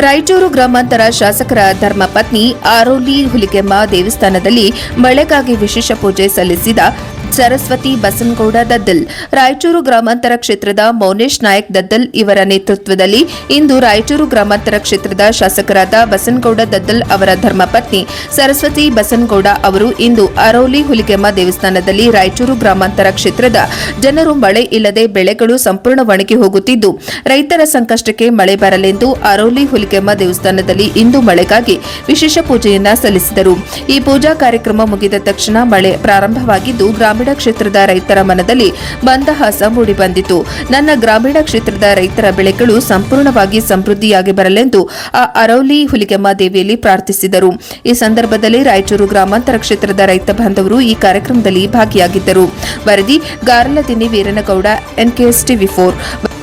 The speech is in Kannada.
ರಾಯಚೂರು ಗ್ರಾಮಾಂತರ ಶಾಸಕರ ಧರ್ಮಪತ್ನಿ ಆರೋಲಿ ಹುಲಿಗೆಮ್ಮ ದೇವಸ್ಥಾನದಲ್ಲಿ ಮಳೆಗಾಗಿ ವಿಶೇಷ ಪೂಜೆ ಸಲ್ಲಿಸಿದ ಸರಸ್ವತಿ ಬಸನಗೌಡ ದದ್ದಲ್. ರಾಯಚೂರು ಗ್ರಾಮಾಂತರ ಕ್ಷೇತ್ರದ ಮೌನೇಶ್ ನಾಯಕ್ ದದ್ದಲ್ ಇವರ ನೇತೃತ್ವದಲ್ಲಿ ಇಂದು ರಾಯಚೂರು ಗ್ರಾಮಾಂತರ ಕ್ಷೇತ್ರದ ಶಾಸಕರಾದ ಬಸನಗೌಡ ದದ್ದಲ್ ಅವರ ಧರ್ಮಪತ್ನಿ ಸರಸ್ವತಿ ಬಸನಗೌಡ ಅವರು ಇಂದು ಅರೌಲಿ ಹುಲಿಗೆಮ್ಮ ದೇವಸ್ಥಾನದಲ್ಲಿ ರಾಯಚೂರು ಗ್ರಾಮಾಂತರ ಕ್ಷೇತ್ರದ ಜನರು ಮಳೆ ಇಲ್ಲದೆ ಬೆಳೆಗಳು ಸಂಪೂರ್ಣ ಒಣಗಿ ಹೋಗುತ್ತಿದ್ದು ರೈತರ ಸಂಕಷ್ಟಕ್ಕೆ ಮಳೆ ಬರಲೆಂದು ಅರೌಲಿ ಹುಲಿಗೆಮ್ಮ ದೇವಸ್ಥಾನದಲ್ಲಿ ಇಂದು ಮಳೆಗಾಗಿ ವಿಶೇಷ ಪೂಜೆಯನ್ನ ಸಲ್ಲಿಸಿದರು. ಈ ಪೂಜಾ ಕಾರ್ಯಕ್ರಮ ಮುಗಿದ ತಕ್ಷಣ ಮಳೆ ಪ್ರಾರಂಭವಾಗಿದ್ದು ಗ್ರಾಮೀಣ ಕ್ಷೇತ್ರದ ರೈತರ ಮನದಲ್ಲಿ ಮಂದಹಾಸ ಮೂಡಿಬಂದಿತು. ನನ್ನ ಗ್ರಾಮೀಣ ಕ್ಷೇತ್ರದ ರೈತರ ಬೆಳೆಗಳು ಸಂಪೂರ್ಣವಾಗಿ ಸಮೃದ್ಧಿಯಾಗಿ ಬರಲೆಂದು ಆ ಅರೌಲಿ ಹುಲಿಗೆಮ್ಮ ದೇವಿಯಲ್ಲಿ ಪ್ರಾರ್ಥಿಸಿದರು. ಈ ಸಂದರ್ಭದಲ್ಲಿ ರಾಯಚೂರು ಗ್ರಾಮಾಂತರ ಕ್ಷೇತ್ರದ ರೈತ ಬಾಂಧವರು ಈ ಕಾರ್ಯಕ್ರಮದಲ್ಲಿ ಭಾಗಿಯಾಗಿದ್ದರು. ವರದಿ ಗಾರಲದಿನ್ನಿ ವೀರನಗೌಡ, NKS TV4.